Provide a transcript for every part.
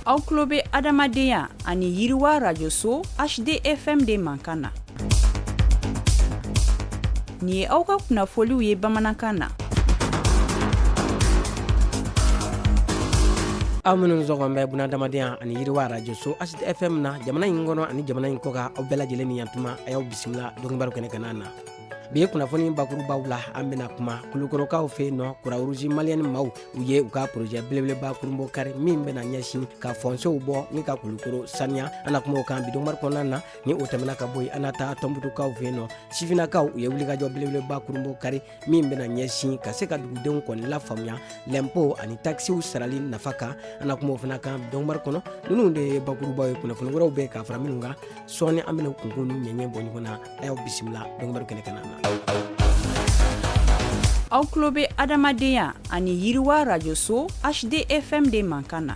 Aw tulo bɛ adamadenya ani yiriwa rajoso HDFM de mankan na. Nin ye aw ka kunnafoliw ye bamanankan na. Aw minnu sɔgɔn bɛ bunadamadenya ani yiriwa rajoso HDFM na jamana in kɔnɔ ani jamana in kɔ kan aw bɛɛ lajɛlen ni yantuma a y'aw bisimila dɔnnibaru kɛnɛ kan na. Bi ye kunnafoni bakurubaw la an bɛna kuma kulukorokaw fɛ yen nɔ Croix-Rouge Malienne maaw u ye u ka projet belebeleba kurumbo kari min bɛna ɲɛsin ka fonsew bɔ ni ka kulukoro saniya an na kuma o kan bi dɔnnibaru kɔnɔna na ni o tɛmɛna ka bɔ yen an na taa Tɔnbukutukaw fɛ yen nɔ sifinnakaw u ye wulikajɔ belebeleba kurumbo kari min bɛna ɲɛsin ka se ka dugudenw kɔni lafaamuya l'impôt ani taxes sarali nafa kan an na kuma o fana kan dɔnnibaru kɔnɔ ninnu de ye bakurubaw ye kunnafoni wɛrɛw bɛ ka fara minnu kan sɔɔni an bɛna kunkun ni ɲɛɲɛ bɔ ɲɔgɔn na a y'aw bisimila dɔnnibaru kɛnɛ kan na. Aw tulo bɛ adamadenya ani yiriwa rajoso HDFM de mankan na.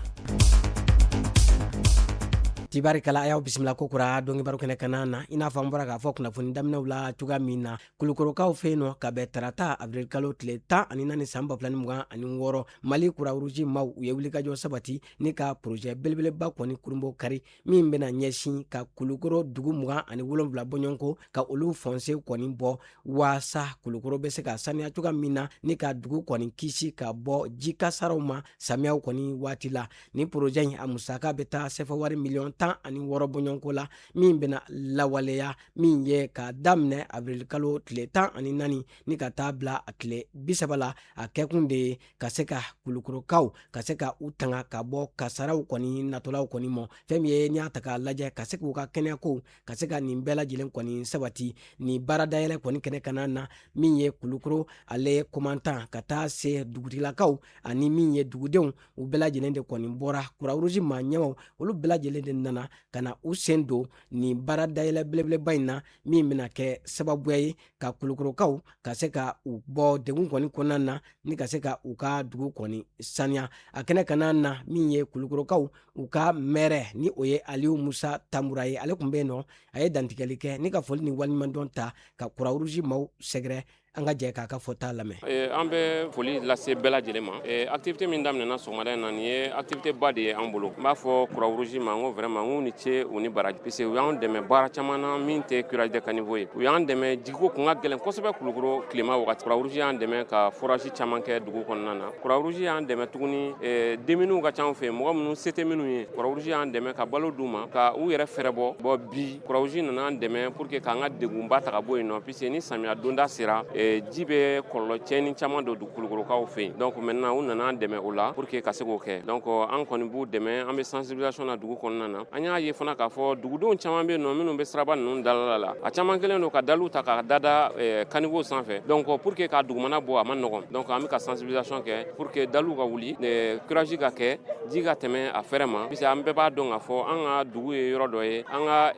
Tibarikala a y'aw bisimila kokura dɔnnibaru kɛnɛ kan na i n'a fɔ an bɔra k'a fɔ kunnafoni daminɛw la cogoya min na kulukorokaw fɛ yen nɔ ka bɛn tarata avril kalo tile 14 san 2026 Mali Croix-Rouge maaw u ye wulikajɔ sabati ni ka projet belebeleba kɔni kurumbo kari min bɛna ɲɛsin ka kulukoro dugu 27 bɔ ɲɔgɔn kɔ ka olu fonse kɔni bɔ waasa kulukoro bɛ se ka saniya cogoya min na ni ka dugu kɔni kisi ka bɔ jikasaraw ma samiyaw kɔni waati la ni projet in a musaka bɛ taa sɛfɛ wari miliyɔn 16 bɔɲɔnko la min bɛna lawaleya min ye ka daminɛ avril kalo tile 14 ni ka taa bila a tile 30 la a kɛkun de ye ka se ka kulukorokaw ka se ka u tanga ka bɔ kasaraw kɔni natɔlaw kɔni mɔ fɛn min ye n'i y'a ta k'a lajɛ ka se k'u ka kɛnɛyakow ka se ka nin bɛɛ lajɛlen kɔni sabati ni baara dayɛlɛ kɔni kɛnɛ kan na min ye kulukoro ale komantan ka taa se dugutigilakaw ani min ye dugudenw u bɛɛ lajɛlen de kɔni bɔra Croix-Rouge maa ɲɛmaw olu bɛɛ lajɛlen de nana ka na u sen don ni baara dayɛlɛ belebeleba in na min bɛna kɛ sababuya ye ka kulukorokaw ka se ka u bɔ degun kɔni kɔnɔna na ni ka se ka u ka dugu kɔni saniya a kɛnɛ kan na min ye kulukorokaw u ka maire ni o ye Aliyu Musa Tamura ye ale tun bɛ yen nɔ a ye dantigɛli kɛ ni ka foli ni waliɲumandɔn ta ka Croix-Rouge maaw sɛgɛrɛ an ka jɛ k'a ka fɔta lamɛn. An bɛ foli lase bɛɛ lajɛlen ma. Activité min daminɛna sɔgɔmada in na nin ye activité ba de ye an bolo. N b'a fɔ Croix-Rouge ma n ko vraiment n k'u ni ce u ni baraji parce que u y'an dɛmɛ baara caman na min tɛ curage de caniveau ye. U y'an dɛmɛ jigiko kun ka gɛlɛn kosɛbɛ Kulukoro tilema wagati. Croix-Rouge y'an dɛmɛ ka forage caman kɛ dugu kɔnɔna na. Croix-Rouge y'an dɛmɛ tuguni démuniw ka ca an fɛ mɔgɔ minnu se tɛ minnu ye. Croix-Rouge y'an dɛmɛ ka balo d'u ma ka u yɛrɛ fɛrɛ bɔ. Bon bi Croix-Rouge nana an dɛmɛ pour que k'an ka degunba ta ka bɔ yen nɔ puisque ni samiya donda sera ji bɛ kɔlɔlɔ cɛnni caman don kulukorokaw fɛ yen. Donc maintenant u nana an dɛmɛ o la pour que ka se k'o kɛ. Donc an kɔni b'u dɛmɛ an bɛ sensibilisation na dugu kɔnɔna na. An y'a ye fana k'a fɔ dugudenw caman bɛ yen nɔ minnu bɛ siraba ninnu dalala la. A caman kɛlen don ka daliw ta ka dada caniveau sanfɛ. Donc pour que ka dugumana bɔ a ma nɔgɔn. Donc an bɛ ka sensibilisation kɛ pour que daliw ka wuli curage ka kɛ ji ka tɛmɛ a fɛrɛ ma. Puisque an bɛɛ b'a dɔn k'a fɔ an ka dugu ye yɔrɔ dɔ ye an ka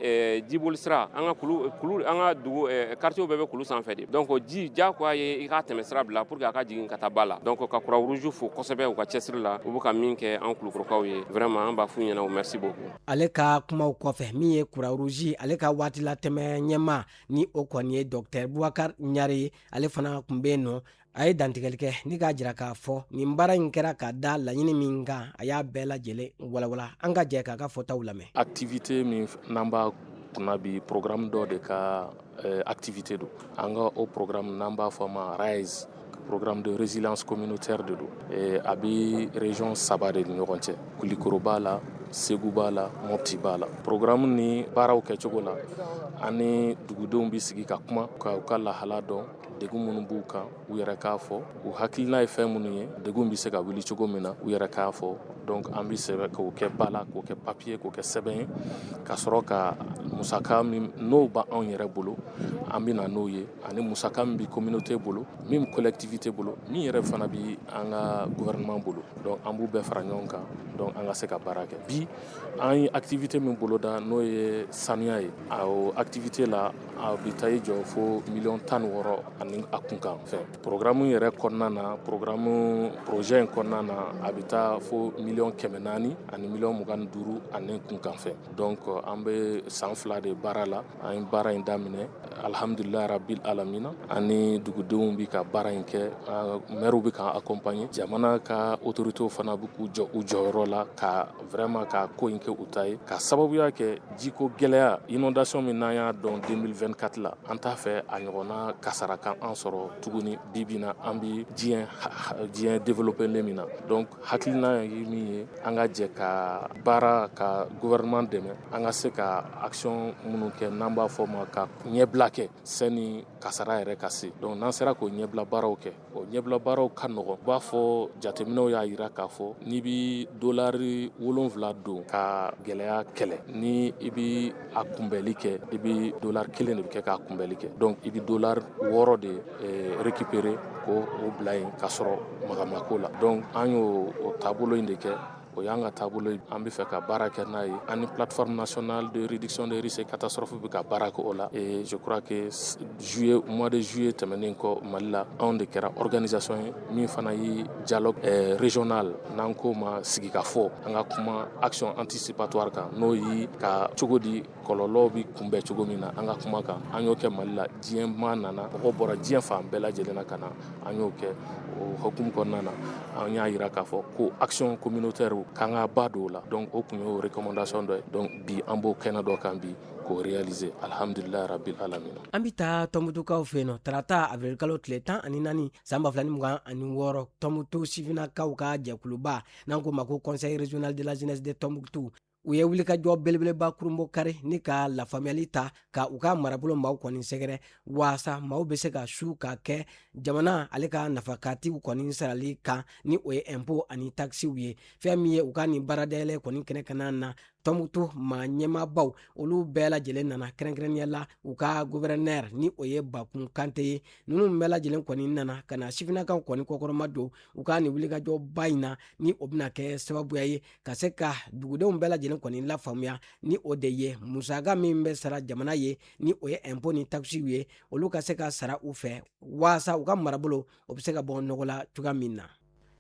jiboli sira an ka kulu an ka dugu quartier bɛɛ bɛ kulu sanfɛ de. Donc ji diyagoya ye i ka tɛmɛ sira bila pour que a ka jigin ka taa ba la. Donc ka Croix-Rouge fo kosɛbɛ u ka cɛsiri la u bɛ ka min kɛ an kulukorokaw ye vraiment an b'a f'u ɲɛna o merci beaucoup. Ale ka kumaw kɔfɛ min ye Croix-Rouge ale ka waati la tɛmɛ ɲɛma ni o kɔni ye Dr Boubacar Ɲare ale fana tun bɛ yen nɔ a ye dantigɛli kɛ ni k'a jira k'a fɔ nin baara in kɛra ka da laɲini min kan a y'a bɛɛ lajɛlen walawala an ka jɛ k'a ka fɔtaw lamɛn. Activité min n'an b'a kunna bi programme dɔ de ka activité don an ka o programme n'an b'a fɔ ma RISE programme de résilience communautaire de don a bɛ région 3 de ni ɲɔgɔn cɛ Kulikoro b'a la Segu b'a la Mopti b'a la programme ni baaraw kɛcogo la ani dugudenw bɛ sigi ka kuma ka u ka lahala dɔn degun minnu b'u kan u yɛrɛ k'a fɔ u hakilina ye fɛn minnu ye degun bɛ se ka wuli cogo min na u yɛrɛ k'a fɔ donc an bɛ sɛbɛn k'o kɛ ba la k'o kɛ papier k'o kɛ sɛbɛn ye ka sɔrɔ ka musaka min n'o b'anw yɛrɛ bolo an bɛ na n'o ye ani musaka min bɛ communauté bolo min collectivité bolo min yɛrɛ fana bɛ an ka gouvernement bolo donc an b'u bɛɛ fara ɲɔgɔn kan donc an ka se ka baara kɛ bi an ye activité min boloda n'o ye sanuya ye o activité la a bɛ taa i jɔ fo miliyɔn 16 ani a kunkan fɛn programme yɛrɛ kɔnɔna na projet in kɔnɔna na a bɛ taa fo miliyɔn 400 ani miliyɔn 25 ani kunkan fɛn donc an bɛ san 2 fila de baara la an ye baara in daminɛ alhamdulilahi rabil alamina ani dugudenw bi ka baara in kɛ mɛriw bi k'an accompagner jamana ka autorités fana bi k'u jɔ u jɔyɔrɔ la ka vraiment ka ko in kɛ u ta ye ka sababuya kɛ jiko gɛlɛya inondation min n'an y'a dɔn 2024 la an t'a fɛ a ɲɔgɔnna kasara kan an sɔrɔ tuguni bibi na an bi diɲɛ développer min na donc hakilina ye min ye an ka jɛ ka baara ka gouvernement dɛmɛ an ka se ka action minnu kɛ n'an b'a fɔ ma ka ɲɛbila kɛ sani kasara yɛrɛ ka se donc n'an sera k'o ɲɛbila baaraw kɛ o ɲɛbila baaraw ka nɔgɔn u b'a fɔ jateminɛw y'a yira k'a fɔ n'i bi dolari 7 don ka gɛlɛya kɛlɛ ni i bi a kunbɛli kɛ i bi dolari 1 de bi kɛ k'a kunbɛli kɛ donc i bi dolari 6 de récupérer ko o bila yen k'a sɔrɔ magamako la donc an y'o taabolo in de kɛ o y'an ka taabolo ye an bɛ fɛ ka baara kɛ n'a ye ani plateforme nationale de réduction des risques et catastrophes bɛ ka baara kɛ o la et je crois que mois de juillet tɛmɛnen kɔ Mali la anw de kɛra organisation ye min fana ye dialogue régional n'an ko ma sigikafɔ an ka kuma action anticipatoire kan n'o ye ka cogo di kɔlɔlɔw bi kunbɛn cogo min na an ka kuma kan an y'o kɛ Mali la diɲɛmaa nana mɔgɔw bɔra diɲɛ fan bɛɛ lajɛlen na ka na an y'o kɛ o hukumu kɔnɔna na an y'a yira k'a fɔ ko action communautaire k'an ka ba don o la donc o tun y'o recommandation dɔ ye donc bi an b'o kɛnɛ dɔ kan bi k'o réaliser alhamdulilahi rabil alamina an bi taa tɔnbutukaw fɛ yen nɔ tarata avril kalo tile 14 san 2026 tɔnbutu sifinakaw ka jɛkuluba n'an ko ma ko conseil régional de la jeunesse de Tɔnbukutu u ye wulikajɔ belebeleba kurumbo kari ni ka lafaamuyali ta ka u ka marabolo maaw kɔni sɛgɛrɛ waasa maaw bɛ se ka su ka kɛ jamana ale ka nafakatiw kɔni sarali kan ni o ye impôt ani taxiw ye fɛn min ye u ka nin baaradayɛlɛ kɔni kɛnɛ kana na Tɔnbukutu maa ɲɛmaabaw olu bɛɛ lajɛlen nana kɛrɛnkɛrɛnnenya la u ka gouverneur ni o ye Bakun Kante ye ninnu bɛɛ lajɛlen kɔni nana ka na sifinakaw kɔni kɔkɔrɔma don u ka nin wulikajɔba in na ni o bɛna kɛ sababuya ye ka se ka dugudenw bɛɛ lajɛlen kɔni lafaamuya ni o de ye musaka min bɛ sara jamana ye ni o ye impôt ni taxiw ye olu ka se ka sara u fɛ waasa u ka marabolo o bɛ se ka bɔ nɔgɔ la cogoya min na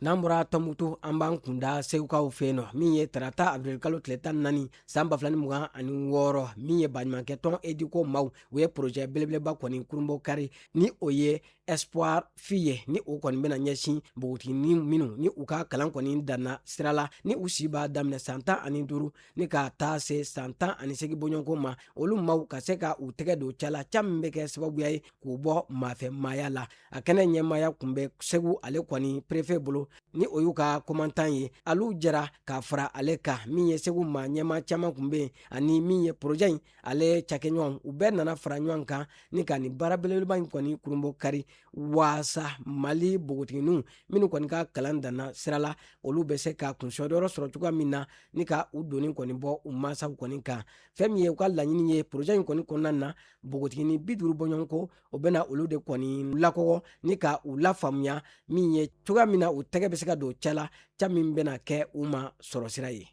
n'an bɔra Tɔnbukutu an b'an kunda segukaw fɛ yen nɔ min ye tarata avril kalo tile 14 san 2026 min ye baɲumankɛ tɔn ediko maaw u ye projet belebeleba kɔni kurumbo kari ni o ye espoir fi ye ni o kɔni bɛna ɲɛsin npogotigini minnu ni u ka kalan kɔni danna sira la ni u si b'a daminɛ san 15 ni ka taa se san 18 bɔɲɔgɔnko ma olu maaw ka se ka u tɛgɛ don cɛ la ca min bɛ kɛ sababuya ye k'u bɔ maafɛ maaya la a kɛnɛ ɲɛmaaya kun bɛ segu ale kɔni préfet bolo ni o y'u ka komantan ye alu jɛra k'a fara ale kan min ye segu maa ɲɛma caman kun bɛ yen ani min ye projet in ale cakɛɲɔgɔn u bɛɛ nana fara ɲɔgɔn kan ni ka nin baara belebeleba in kɔni kurumbo kari waasa Mali bogotiginiw minnu kɔni ka kalan danna sira la olu bɛ se ka kunsɔdɔrɔ sɔrɔ cogoya min na ni ka u doni kɔni bɔ u mansaw kɔni kan fɛn min ye u ka laɲini ye projet in kɔni kɔnɔna na bogotigini 50 bɔɲɔgɔnko o bɛna olu de kɔni lakɔgɔ ni ka u lafaamuya min ye cogoya min na u tɛgɛ bɛ se ka don cɛ la ca min bɛna kɛ u ma sɔrɔ sira ye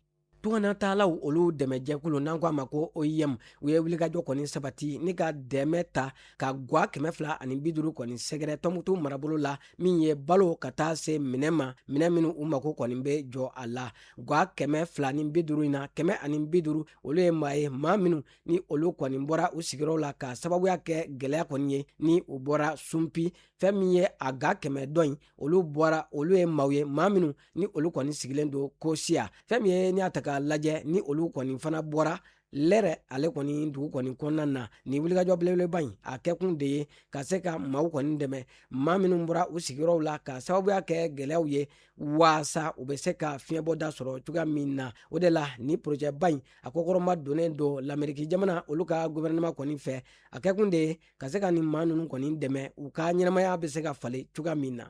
tunganatalaw olu dɛmɛjɛkulu n'an ko a ma ko OIM u ye wulikajɔ kɔni sabati ni ka dɛmɛ ta ka gwa 250 kɔni sɛgɛrɛ Tɔnbukutu marabolo la min ye balo ka taa se minɛ ma minɛ minnu u mako kɔni bɛ jɔ a la gwa 250 in na 150 olu ye maa ye maa minnu ni olu kɔni bɔra u sigiyɔrɔ la ka sababuya kɛ gɛlɛya kɔni ye ni u bɔra sunpi fɛn min ye a ga 100 dɔ in olu ye maaw ye maa minnu ni olu kɔni sigilen don Kosia fɛn min ye ni a ta ka lajɛ ni olu kɔni fana bɔra lɛrɛ ale kɔni dugu kɔni kɔnɔna na ni wulikajɔ belebeleba in a kɛkun de ye ka se ka maaw kɔni dɛmɛ maa minnu bɔra u sigiyɔrɔw la ka sababuya kɛ gɛlɛyaw ye waasa u bɛ se ka fiɲɛbɔda sɔrɔ cogoya min na o de la ni projet ba in a kɔkɔrɔma donnen don l'Amérique jamana olu ka gouvernement kɔni fɛ a kɛkun de ye ka se ka ni maa ninnu kɔni dɛmɛ u ka ɲɛnamaya bɛ se ka falen cogoya min na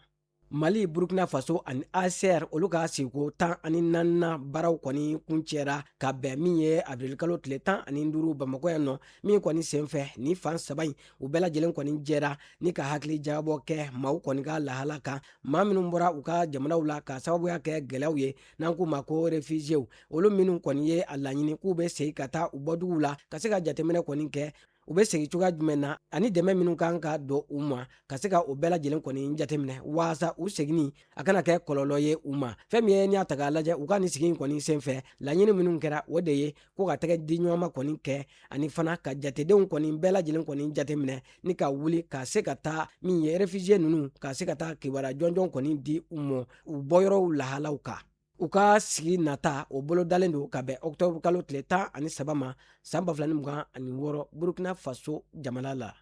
Mali, Burkina Faso ani ACR olu ka sigiko 14 baaraw kɔni kuncɛra ka bɛn min ye avril kalo tile 15 Bamakɔ yan nɔ min kɔni senfɛ ni fan saba in u bɛɛ lajɛlen kɔni jɛra ni ka hakili jabɔ kɛ maaw kɔni ka lahala kan maa minnu bɔra u ka jamanaw la ka sababuya kɛ gɛlɛyaw ye n'an ko ma ko réfugiés olu minnu kɔni ye a laɲini k'u bɛ segin ka taa u bɔduguw la ka se ka jateminɛ kɔni kɛ u be segi cogoya jumɛn na ani dɛmɛ minnu kan ka don u ma ka se ka o bɛɛ lajɛlen kɔni jateminɛ waasa u segini a kana kɛ kɔlɔlɔ ye u ma. fɛn min ye n'i y'a ta k'a lajɛ u ka nin sigi kɔni senfɛ laɲini minnu kɛra o de ye ko ka tɛgɛ di ɲɔgɔn ma kɔni kɛ ani fana ka jatedenw kɔni bɛɛ lajɛlen kɔni jateminɛ ni ka wuli ka se ka taa min ye réfugié ninnu ka se ka taa kibaruya jɔnjɔn kɔni di u ma u bɔyɔrɔw lahalaw kan. u ka sigi nata o bolo dalen don ka bɛn octobre kalo tile 13 ma san 2026 Burkina Faso jamana la.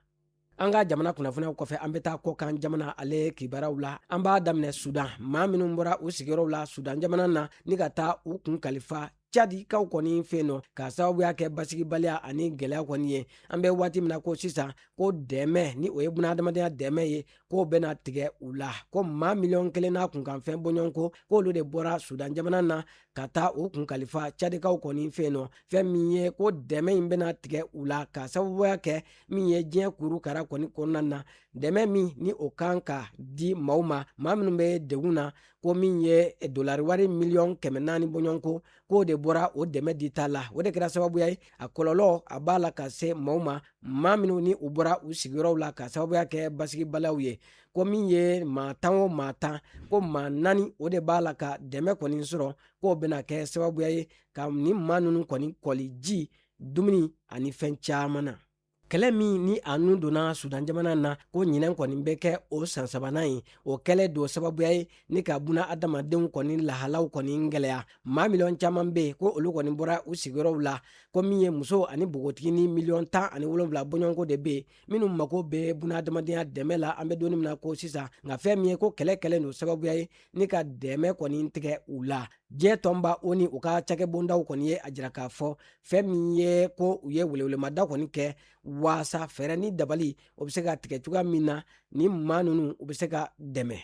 an ka jamana kunnafoniyaw kɔfɛ an bɛ taa kɔkan jamana ale kibaraw la. an b'a daminɛ Sudan. maa minnu bɔra u sigiyɔrɔw la Sudan jamana na ni ka taa u kun kalifa Cadikaw kɔni fɛ yen nɔ ka sababuya kɛ basigibaliya ani gɛlɛya kɔni ye. an bɛ waati min na ko sisan ko dɛmɛ ni o ye bunahadamadenya dɛmɛ ye k'o bɛna tigɛ u la. ko maa 1,000,000 n'a kunkanfɛn bɔɲɔgɔnko k'olu de bɔra Sudan jamana na ka taa u kun kalifa Cadikaw kɔni fɛ yen nɔ. fɛn min ye ko dɛmɛ in bɛna tigɛ u la ka sababuya kɛ min ye diɲɛ kurukara kɔni kɔnɔna na. dɛmɛ min ni o kan ka di maaw ma maa minnu bɛ degun na ko min ye dolari wari 400,000 bɔɲɔgɔnko k'o de bɔra o dɛmɛ di ta la. o de kɛra sababuya ye a kɔlɔlɔ a b'a la ka se maaw ma maa minnu ni u bɔra u sigiyɔrɔw la ka sababuya kɛ basigibaliyaw ye. ko min ye maa 10 o maa 10 ko maa 4 o de b'a la ka dɛmɛ kɔni sɔrɔ k'o bɛna kɛ sababuya ye ka ni maa ninnu kɔni kɔli ji dumuni ani fɛn caman na. kɛlɛ min ni a nun donna Sudan jamana na ko ɲinɛ kɔni bɛ kɛ o san 3nan ye o kɛlɛ don sababuya ye ni ka buna adamadenw kɔni lahalaw kɔni gɛlɛya. maa miliyɔn caman bɛ yen ko olu kɔni bɔra u sigiyɔrɔw la ko min ye muso ani npogotigi ni 17,000,000 bɔɲɔgɔnko de bɛ yen minnu mako bɛ buna adamadenya dɛmɛ la. an bɛ donni min na ko sisan nka fɛn min ye ko kɛlɛ kɛlen don sababuya ye ni ka dɛmɛ kɔni tigɛ u la. diɲɛ tɔnba o ni u ka cakɛbondaw kɔni ye a jira k'a fɔ fɛn min ye ko u ye welewelemada kɔni kɛ waasa fɛɛrɛ ni dabali o bɛ se ka tigɛ cogoya min na ni maa ninnu u bɛ se ka dɛmɛ.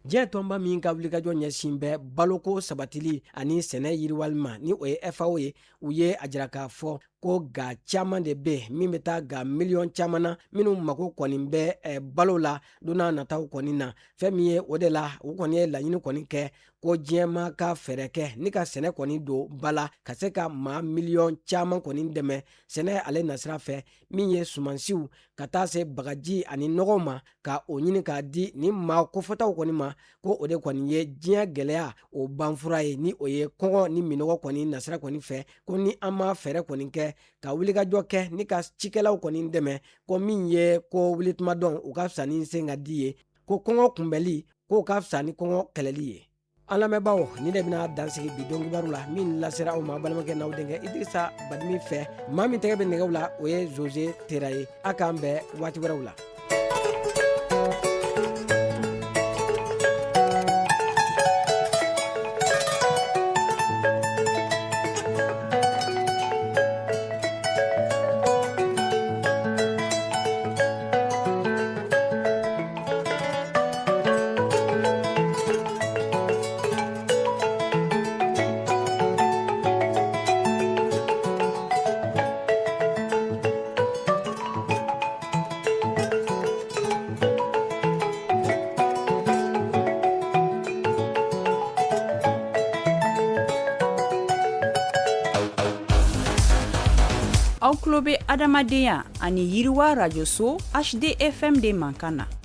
diɲɛ tɔnba min ka wulikajɔ ɲɛsin bɛ baloko sabatili ani sɛnɛ yiriwali ma ni o ye FAO ye u ye a jira k'a fɔ ko ga caman de bɛ min bɛ taa ga miliyɔn caman na minnu mako kɔni bɛ balo la don n'a nataw kɔni na. fɛn min ye o de la u kɔni ye laɲini kɔni kɛ ko diɲɛma ka fɛɛrɛ kɛ ni ka sɛnɛ kɔni don ba la ka se ka maa miliyɔn caman kɔni dɛmɛ sɛnɛ ale nasira fɛ min ye sumansiw ka taa se bagaji ani nɔgɔw ma ka o ɲini k'a di ni maa kofɔtaw kɔni ma ko o de kɔni ye diɲɛ gɛlɛya o banfura ye ni o ye kɔngɔ ni minɔgɔ kɔni nasira kɔni fɛ ko ni an ma fɛɛrɛ kɔni kɛ ka wulikajɔ kɛ ni ka cikɛlaw kɔni dɛmɛ ko min ye ko wulituma dɔn u ka fisa ni sen ka di ye ko kɔngɔ kunbɛli k'o ka fisa ni kɔngɔ kɛlɛli ye. an lamɛnbaaw ni de bɛna dansigi bi dɔnkibaru la min lasera aw ma balimakɛ n'aw denkɛ Idrissa Badimi fɛ. maa min tɛgɛ bɛ nɛgɛw la o ye Jose Tera ye. a k'an bɛn waati wɛrɛw la. aw tulo bɛ adamadenya ani yiriwa rajoso HDFM de mankan na.